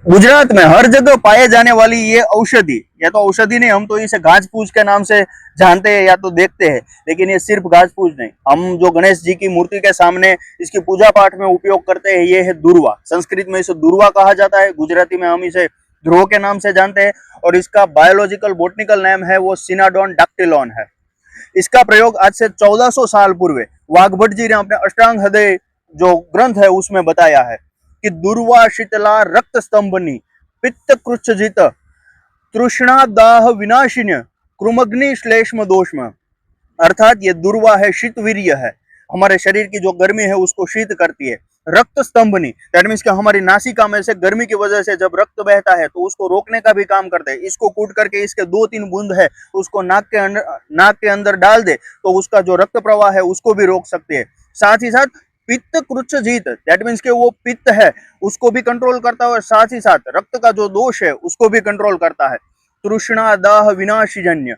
गुजरात में हर जगह पाए जाने वाली ये औषधि, या तो औषधि नहीं, हम तो इसे घास पूछ के नाम से जानते हैं या तो देखते हैं, लेकिन ये सिर्फ घास पूछ नहीं, हम जो गणेश जी की मूर्ति के सामने इसकी पूजा पाठ में उपयोग करते हैं, ये है दुर्वा। संस्कृत में इसे दुर्वा कहा जाता है, गुजराती में हम इसे ध्रुव के नाम से जानते हैं, और इसका बायोलॉजिकल बोटनिकल नेम है वो सिनाडोन डाक्टिलॉन है। इसका प्रयोग आज से 1400 साल पूर्व वाघभट जी ने अपने अष्टांग हृदय जो ग्रंथ है उसमें बताया है कि दुर्वा शीतला रक्त स्तंभनी पित्त कृच्छजित तृष्णा दाह विनाशिन्य कृमग्नि श्लेष्म दोषम। अर्थात ये दुर्वा है, शीतवीर्य है, हमारे शरीर की जो गर्मी है उसको शीत करती है। रक्त स्तंभनी, दैट मीन्स कि हमारी नासिका में से गर्मी की वजह से जब रक्त बहता है तो उसको रोकने का भी काम करते हैं। इसको कूट करके इसके 2-3 बूंद है उसको नाक के अंदर डाल दे तो उसका जो रक्त प्रवाह है उसको भी रोक सकते हैं। साथ ही साथ पित्त कृच्छजित, दैट मीन्स कि वो पित्त है उसको भी कंट्रोल करता है, और साथ ही साथ रक्त का जो दोष है उसको भी कंट्रोल करता है। तृष्णा दाह विनाशजन्य,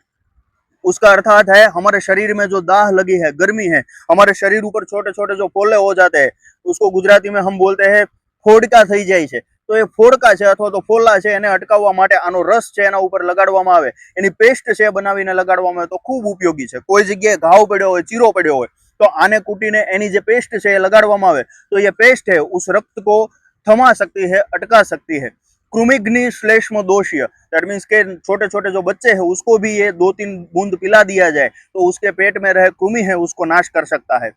उसका अर्थात है हमारे शरीर में जो दाह लगी है, गर्मी है, हमारे शरीर ऊपर छोटे छोटे जो फोले हो जाते हैं, उसको गुजराती में हम बोलते हैं फोड़का થઈ જાય છે। તો એ ફોડકા છે અથવા તો ફોલ્લા છે એને અટકાવવા માટે આનો રસ છે એના ઉપર લગાડવામાં આવે, એની પેસ્ટ છે બનાવીને લગાડવામાં આવે તો ખૂબ ઉપયોગી છે। કોઈ જગ્યાએ ઘાવ પડ્યો હોય, ચીરો પડ્યો હોય તો આને કૂટીને એની જે પેસ્ટ છે એ લગાડવામાં આવે તો ये पेस्ट है उस रक्त को थमा सकती है, अटका सकती है। कृमिग्नि श्लेष्म दोषीय, दैट मीन्स के छोटे छोटे जो बच्चे हैं उसको भी ये 2-3 बूंद पिला दिया जाए तो उसके पेट में रहे कृमि है उसको नाश कर सकता है।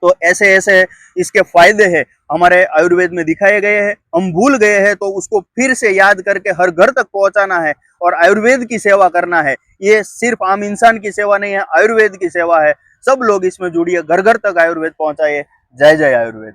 तो ऐसे ऐसे इसके फायदे हैं हमारे आयुर्वेद में दिखाए गए हैं। हम भूल गए हैं तो उसको फिर से याद करके हर घर तक पहुंचाना है और आयुर्वेद की सेवा करना है। ये सिर्फ आम इंसान की सेवा नहीं है, आयुर्वेद की सेवा है। सब लोग इसमें जुड़िए, घर घर तक आयुर्वेद पहुंचाइए। जय जय आयुर्वेद।